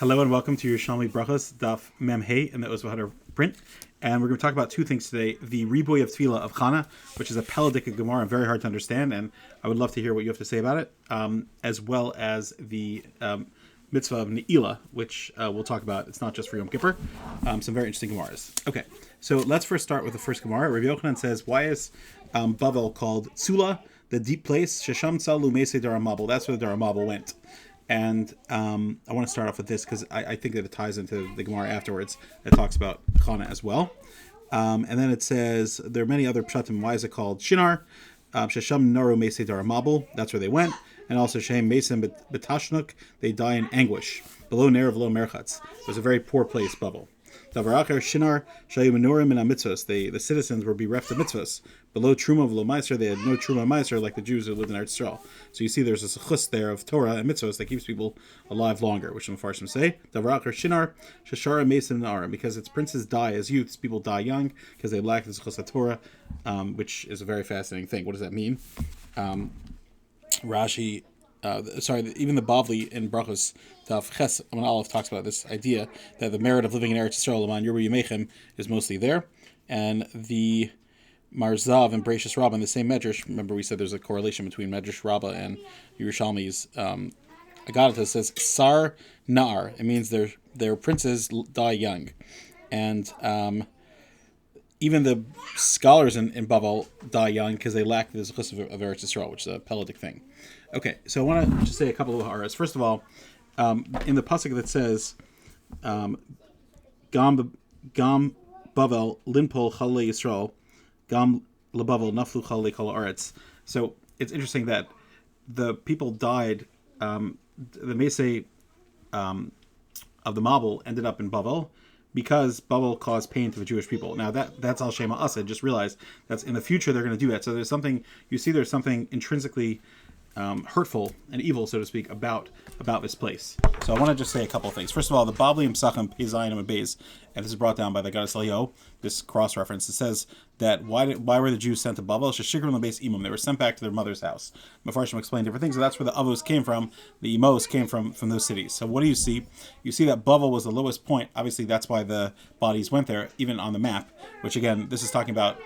Hello and welcome to Yerushalmi Berachos, Daf Mem Hey, and that was how to print. And we're going to talk about two things today: the Riboy of Tefillah of Chana, which is a Peladic Gemara and very hard to understand, and I would love to hear what you have to say about it, as well as the mitzvah of Neila, which we'll talk about. It's not just for Yom Kippur. Some very interesting Gemaras. Okay, so let's first start with the first Gemara. Rabbi Yochanan says, "Why is Bavel called Tsula, the deep place? Shesham Tzalu Meisei Daramabel. That's where the Daramabel went." And I want to start off with this because I think that it ties into the Gemara afterwards that talks about Chana as well. And then it says, there are many other pshatim. Why is it called Shinar? Shesham Naru Mesei Daramabel. That's where they went. And also Shem Mesim Betashnuk. They die in anguish. Below Ner, below Merchatz. It was a very poor place, Bavel. Tavaracher Shinar Shayu Menurim in mitzvahs. The citizens were bereft of mitzvahs. Below Truma v'lo Meiser, they had no Truma Meiser like the Jews who lived in Eretz Yisrael. So you see, there's a chus there of Torah and mitzvahs that keeps people alive longer, which the Mepharshim say. Tavaracher Shinar Shashara Mesim Na'arim, because its princes die as youths, people die young because they lack this chus of Torah, which is a very fascinating thing. What does that mean? Rashi. Even the Bavel in Berachos, Daf Ches Amud Aleph talks about this idea that the merit of living in Eretz Yisrael, L'man Yerbu Yemechem, is mostly there, and the Marzav and Berachos Rabbah in the same medrash. Remember, we said there's a correlation between Medrash Rabbah and Yerushalmi's Agadah says Sar Nar. It means their princes die young, and even the scholars in Bavel die young because they lack this chus of Eretz Yisrael, which is a Peladic thing. Okay, so I want to just say a couple of haras. First of all, in the pasuk that says, "Gam Bavel linpol chalei Yisrael, Gam leBavel naflu chalei kol haaretz." So it's interesting that the people died. The Mesei of the Mabel ended up in Bavel because Bavel caused pain to the Jewish people. Now that's al shema asa. Just realize that's in the future they're going to do that. So there's something there's something intrinsically hurtful and evil, so to speak, about this place. So I want to just say a couple of things. First of all, the Babli Psachim Peizayin and Beis, and this is brought down by the Gadas Elio, this cross reference. It says that why were the Jews sent to Bavel? Sheshikrim Beis Imam. They were sent back to their mother's house. Mefarshim explained different things. So that's where the Avos came from. The Imos came from those cities. So what do you see? You see that Bavel was the lowest point. Obviously, that's why the bodies went there, even on the map. Which again, this is talking about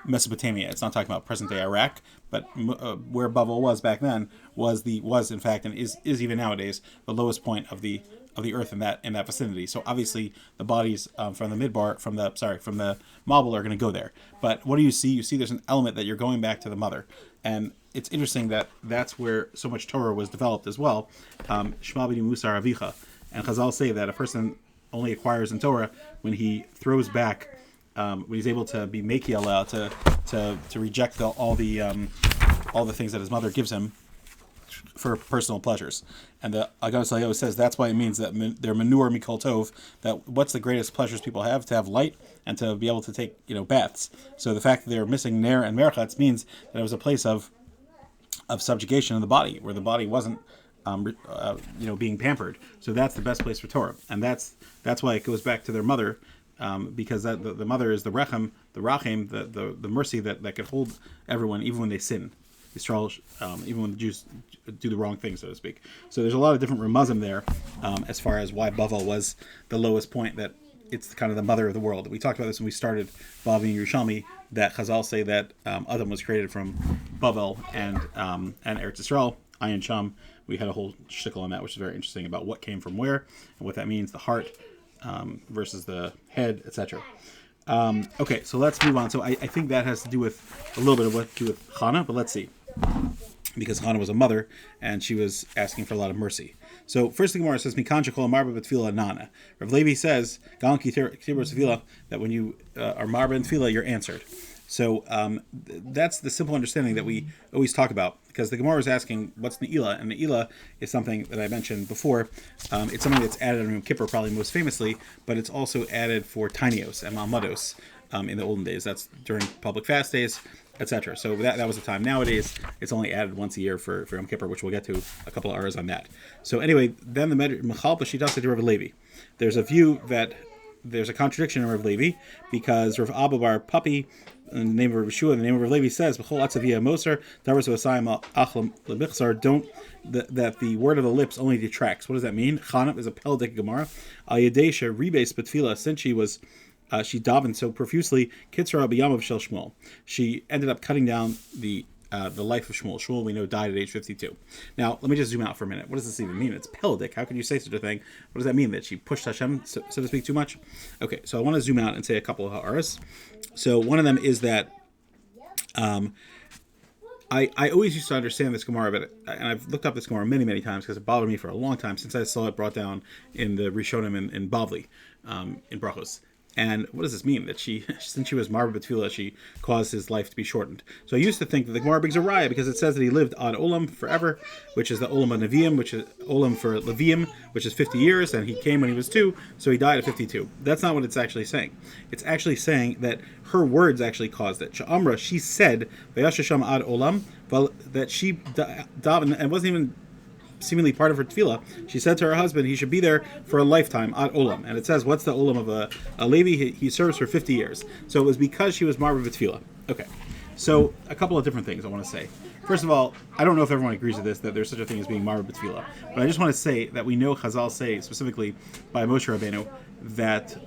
Mesopotamia. It's not talking about present-day Iraq, but where Bavel was back then was in fact and is even nowadays the lowest point of the earth in that vicinity. So obviously the bodies from the Midbar from the Mabel are going to go there. But what do you see? You see there's an element that you're going back to the mother, and it's interesting that that's where so much Torah was developed as well. Shema b'ni Musar Avicha, and Chazal say that a person only acquires in Torah when he throws back. When he's able to be Meki Allah, to reject all the things that his mother gives him for personal pleasures. And the Agadas Elio says that's why it means that they're manure mikol tov, that what's the greatest pleasures people have? To have light and to be able to take baths. So the fact that they're missing Ner and Merchatz means that it was a place of subjugation in the body, where the body wasn't being pampered. So that's the best place for Torah. And that's why it goes back to their mother. Because the mother is the rechem, the rachim, the mercy that could hold everyone, even when they sin. Yisrael, even when the Jews do the wrong thing, so to speak. So there's a lot of different remazim there as far as why Bavel was the lowest point, that it's kind of the mother of the world. We talked about this when we started Bavel and Yerushalmi, that Chazal say that Adam was created from Bavel and Eretz Yisrael, Ayin Sham. We had a whole shtickle on that, which is very interesting about what came from where and what that means, the heart versus the head, etc. Okay, so let's move on. So I think that has to do with a little bit of what to do with Chana, but let's see. Because Chana was a mother, and she was asking for a lot of mercy. So first the Gemara says, Mikan shekol marba b'tefila nana. Rav Levi says, Gal kitibur tefila, that when you are marba in tefila, you're answered. So that's the simple understanding that we always talk about, because the Gemara is asking, what's Neila? And Neila is something that I mentioned before. It's something that's added on Yom Kippur, probably most famously, but it's also added for Tinios and Malmados in the olden days. That's during public fast days, etc. So that was the time. Nowadays, it's only added once a year for Yom Kippur, which we'll get to a couple of hours on that. So anyway, then the Mechal B'Shitasa to Rav Levi. There's a view that there's a contradiction in Rav Levi, because Rav Abba Bar Papi in the name of Yeshua, in the name of Levi says, "B'chol atzavia moser davos v'asayim achlam lebichsar." Don't that the word of the lips only detracts. What does that mean? Chana is a peldik gemara. Al yedesha rebes betfila, since she was she davened so profusely. Kitzra b'yamav shel Shmuel. She ended up cutting down the life of Shmuel. Shmuel, we know, died at age 52. Now, let me just zoom out for a minute. What does this even mean? It's peldik. How could you say such a thing? What does that mean? That she pushed Hashem, so to speak, too much? Okay, so I want to zoom out and say a couple of ha'aras. So one of them is that I always used to understand this Gemara, and I've looked up this Gemara many, many times because it bothered me for a long time since I saw it brought down in the Rishonim in Bavel, in Berachos. And what does this mean? That since she was Marba B'Tfilah, she caused his life to be shortened. So I used to think that the Gemara brings a raya because it says that he lived on Olam forever, which is the Olam of Nevi'im, which is Olam for Leviim, which is 50 years, and he came when he was 2, so he died at 52. That's not what it's actually saying. It's actually saying that her words actually caused it. Sha'amra, she said, Vayashasham ad Olam, that she davened, and wasn't even seemingly part of her tefillah. She said to her husband, he should be there for a lifetime, ad olam. And it says, what's the olam of a Levi? He serves for 50 years. So it was because she was marba b'tefillah. Okay. So a couple of different things I want to say. First of all, I don't know if everyone agrees with this, that there's such a thing as being marba b'tefillah. But I just want to say that we know Chazal say, specifically by Moshe Rabbeinu, that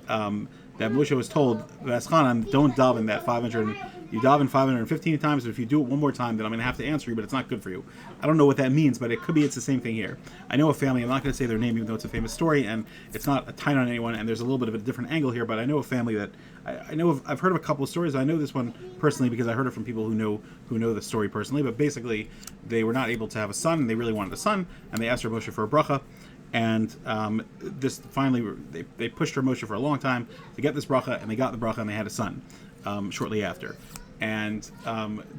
Moshe was told, Chana, don't daven that 500. You daven 515 times, but if you do it one more time, then I'm going to have to answer you, but it's not good for you. I don't know what that means, but it could be it's the same thing here. I know a family, I'm not going to say their name, even though it's a famous story, and it's not a tie on anyone, and there's a little bit of a different angle here, but I know a family that, I've heard of a couple of stories. I know this one personally because I heard it from people who know the story personally, but basically they were not able to have a son, and they really wanted a son, and they asked Rav Moshe for a bracha, and this finally, they pushed Rav Moshe for a long time to get this bracha, and they got the bracha, and they had a son shortly after. And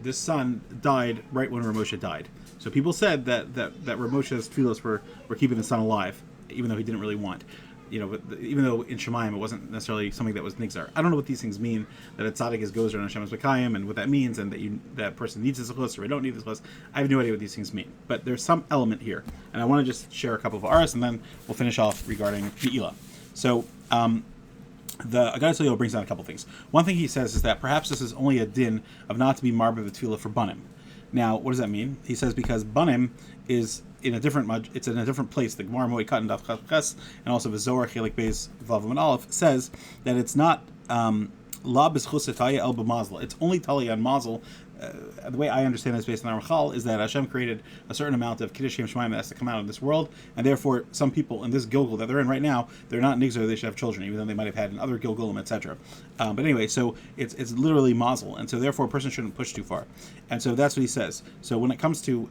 this son died right when Rav Moshe died. So people said that Rav Moshe's tefillos were keeping the son alive, even though he didn't really want. But even though in Shemayim it wasn't necessarily something that was nigzar. I don't know what these things mean, that a tzaddik is gozer and Hashem's Mekayim, and what that means, and that person needs this chus or I don't need this chus. I have no idea what these things mean. But there's some element here. And I want to just share a couple of aras, and then we'll finish off regarding Neila. So, the Agadol Yisrael brings down a couple things. One thing he says is that perhaps this is only a din of not to be marba v'tefillah for banim. Now, what does that mean? He says because banim is in a different place. The Gemara Moed Katan Daf Ches and also the Zohar Chelik Beis Vav and Aleph says that it's not la b'schus taya el b'mazel. It's only tali on mazel. The way I understand this based on Ramchal is that Hashem created a certain amount of Kiddush Shem Shemaim that has to come out of this world, and therefore some people in this Gilgul that they're in right now, they're not nigzer, they should have children, even though they might have had in other Gilgulim, etc. But anyway, so it's literally mazel, and so therefore a person shouldn't push too far. And so that's what he says. So when it comes to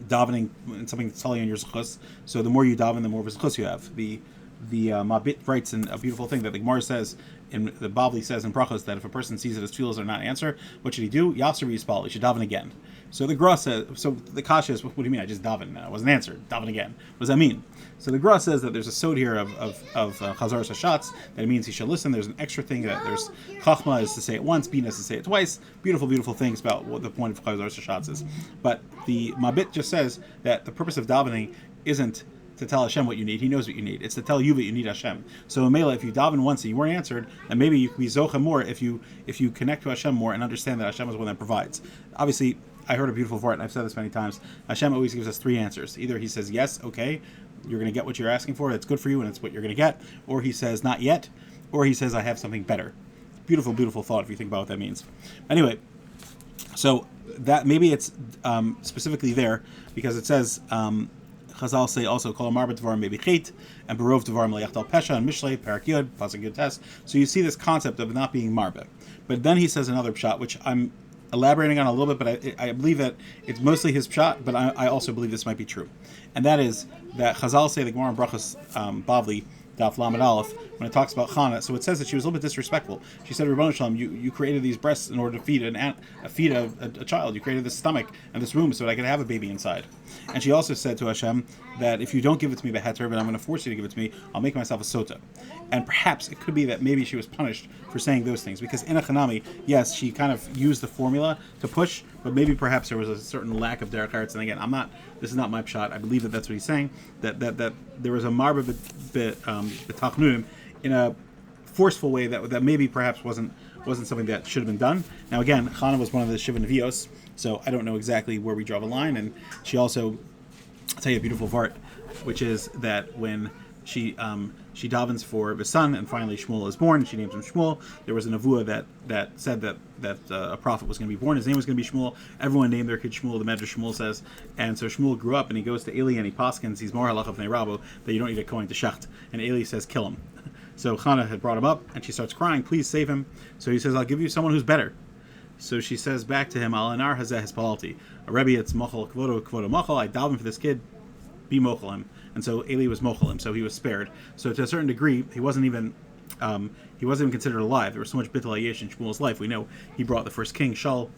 davening and something that's telling on your zechus, so the more you daven, the more of a zechus you have. The Mabit writes in a beautiful thing that the Gemara says, in the Bavel says in Berachos, that if a person sees that his tefillos are not answered, what should he do? Yasser Yispal, he should daven again. So the Gra says, so the Kasha is, what do you mean? I just davened, I wasn't answered. Daven again. What does that mean? So the Gra says that there's a sod here of Chazar Hashatz, that it means he should listen. There's an extra thing that there's Chachma is to say it once, Bina is to say it twice. Beautiful, beautiful things about what the point of Chazar Hashatz is. But the Mabit just says that the purpose of davening isn't to tell Hashem what you need. He knows what you need. It's to tell you that you need Hashem. So in Neila, if you daven once and you weren't answered, then maybe you can be zocha more if you connect to Hashem more and understand that Hashem is the one that provides. Obviously, I heard a beautiful part, and I've said this many times. Hashem always gives us 3 answers. Either he says, yes, okay, you're going to get what you're asking for, it's good for you, and it's what you're going to get. Or he says, not yet. Or he says, I have something better. Beautiful, beautiful thought if you think about what that means. Anyway, so that maybe it's specifically there because it says, Chazal say also kol amar b'dvarim maybe chait and barov dvarim leyachtal pesha and mishlei parak yud pasuk yud tes. So you see this concept of not being marbe, but then he says another pshat which I'm elaborating on a little bit, but I believe that it's mostly his pshat, but I also believe this might be true, and that is that Chazal say the Gemara in Berachos Bavli Daf Lamed Aleph when it talks about Chana. So it says that she was a little bit disrespectful. She said, Rebbeinu Shalom, you created these breasts in order to feed a child. You created this stomach and this womb so that I could have a baby inside. And she also said to Hashem that if you don't give it to me beheter, but I'm going to force you to give it to me, I'll make myself a sota. And perhaps it could be that maybe she was punished for saying those things. Because in a Chanami, yes, she kind of used the formula to push, but maybe perhaps there was a certain lack of derech eretz. And again, this is not my pshat. I believe that that's what he's saying, that there was a marba b'tachnunim in a forceful way that maybe perhaps wasn't wasn't something that should have been done. Now again, Chana was one of the Shiva Nevios, so I don't know exactly where we draw the line. And she also, I'll tell you a beautiful part, which is that when she davens for the son, and finally Shmuel is born, and she names him Shmuel. There was a nevuah that said that a prophet was going to be born. His name was going to be Shmuel. Everyone named their kid Shmuel. The Medrash Shmuel says, and so Shmuel grew up, and he goes to Eli and he paskins, he's more halacha v'nei Rabo, that you don't need a kohen to shacht. And Eli says, kill him. So Chana had brought him up, and she starts crying, please save him. So he says, I'll give you someone who's better. So she says back to him, Al anar hazeh hispalti. A Rebbe, it's mochel kvodo mochel. I daven for this kid, be mochel him. And so Eli was mochel him, so he was spared. So to a certain degree, he wasn't even considered alive. There was so much bittul hayesh in Shmuel's life. We know he brought the first king, Shaul,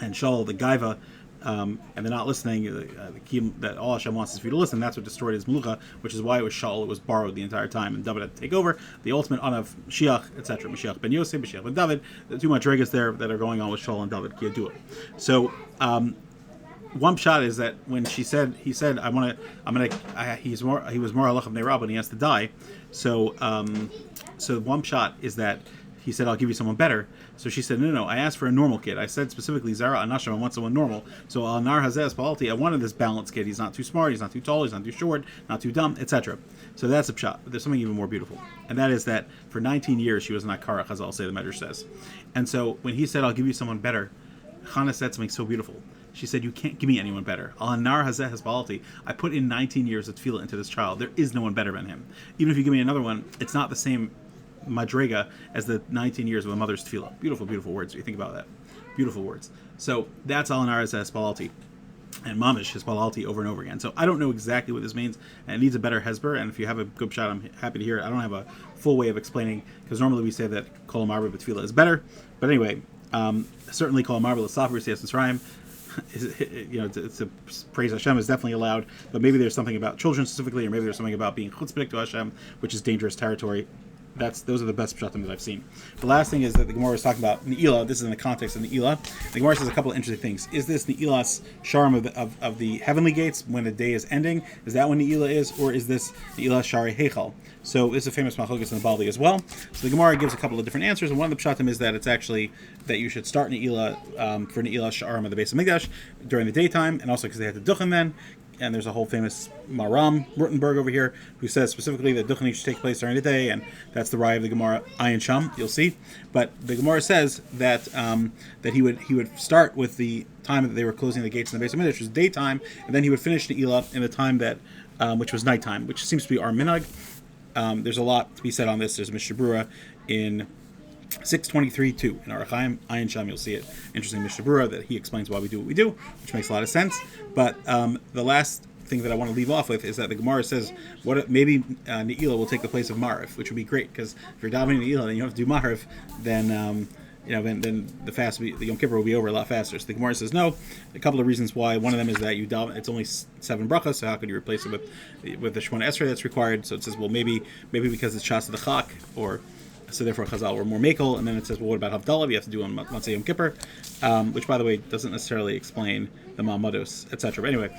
and Shaul, the Gaiva, and they're not listening. The key that all Hashem wants is for you to listen. That's what destroyed his melucha, which is why it was Shaul. It was borrowed the entire time, and David had to take over. The ultimate honor of Mashiach, etc. Mashiach ben Yosef, Mashiach ben David. The two madrigas there that are going on with Shaul and David. Kiyadua. So. One shot is that when he said, he was more halacha v'nei Rabo, and he has to die. So one shot is that he said, I'll give you someone better. So she said, no, I asked for a normal kid. I said specifically, Zara Anashim, I want someone normal. So Al Nar Hazeh Palti, I wanted this balanced kid. He's not too smart, he's not too tall, he's not too short, not too dumb, etc. So that's a pshat. But there's something even more beautiful. And that is that for 19 years she was not Karach, as I'll say the Medrash says. And so when he said, I'll give you someone better, Chana said something so beautiful. She said, you can't give me anyone better. Al Nar Hazeh Hezbalti. I put in 19 years of tefillah into this child. There is no one better than him. Even if you give me another one, it's not the same madrega as the 19 years of a mother's tefillah. Beautiful, beautiful words. You think about that. Beautiful words. So that's Al Nar Hazeh Hezbalti. And mamish Hezbalti over and over again. So I don't know exactly what this means, and it needs a better hesber. And if you have a good shot, I'm happy to hear it. I don't have a full way of explaining, because normally we say that Kol Marba B'Tefillah is better. But anyway, certainly Kol Marba L'Safar Yisiyas Mitzrayim. To praise Hashem is definitely allowed, but maybe there's something about children specifically, or maybe there's something about being chutzpah to Hashem, which is dangerous territory. Those are the best pshatim that I've seen. The last thing is that the Gemara is talking about Neila. This is in the context of Neila. The Gemara says a couple of interesting things. Is this Neilas Sharm of the heavenly gates when the day is ending? Is that when Neila is, or is this Neila Shari Heichal? So it's a famous machlokes in the Bavel as well. So the Gemara gives a couple of different answers, and one of the pshatim is that it's actually that you should start Neila for Neila Sharm of the base of Mikdash during the daytime, and also because they had to duchen then. And there's a whole famous Maram Rutenberg over here who says specifically that duchening should take place during the day, and that's the raya of the Gemara Ayin Sham. You'll see, but the Gemara says that that he would start with the time that they were closing the gates in the base of Mikdash, which was daytime, and then he would finish Neila in the time that which was nighttime, which seems to be our minhag. There's a lot to be said on this. There's a Mishabura in 623.2 in our Chaim Ayin Sham. You'll see it. Interesting Mishabura that he explains why we do what we do, which makes a lot of sense. But the last thing that I want to leave off with is that the Gemara says maybe Neila will take the place of Mariv, which would be great, because if you're davening Neila and you don't have to do Mariv, then then the fast, the Yom Kippur will be over a lot faster. So the Gemara says no. A couple of reasons why. One of them is that it's only 7 brachas, so how could you replace it with the Shemona Esrei that's required? So it says, well, maybe because it's Shas of the Chak, or so therefore Chazal were more makel. And then it says, well, what about Havdalah? We have to do on Matzah Yom Kippur, which, by the way, doesn't necessarily explain the Ma'amados, etc. But anyway,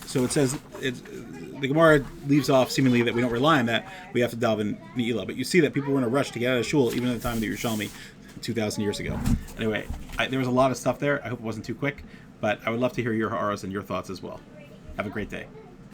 so it says the Gemara leaves off seemingly that we don't rely on that. We have to daven Neila. But you see that people were in a rush to get out of shul even at the time of the Yerushalmi 2,000 years ago. Anyway, there was a lot of stuff there. I hope it wasn't too quick, but I would love to hear your ha'aras and your thoughts as well. Have a great day.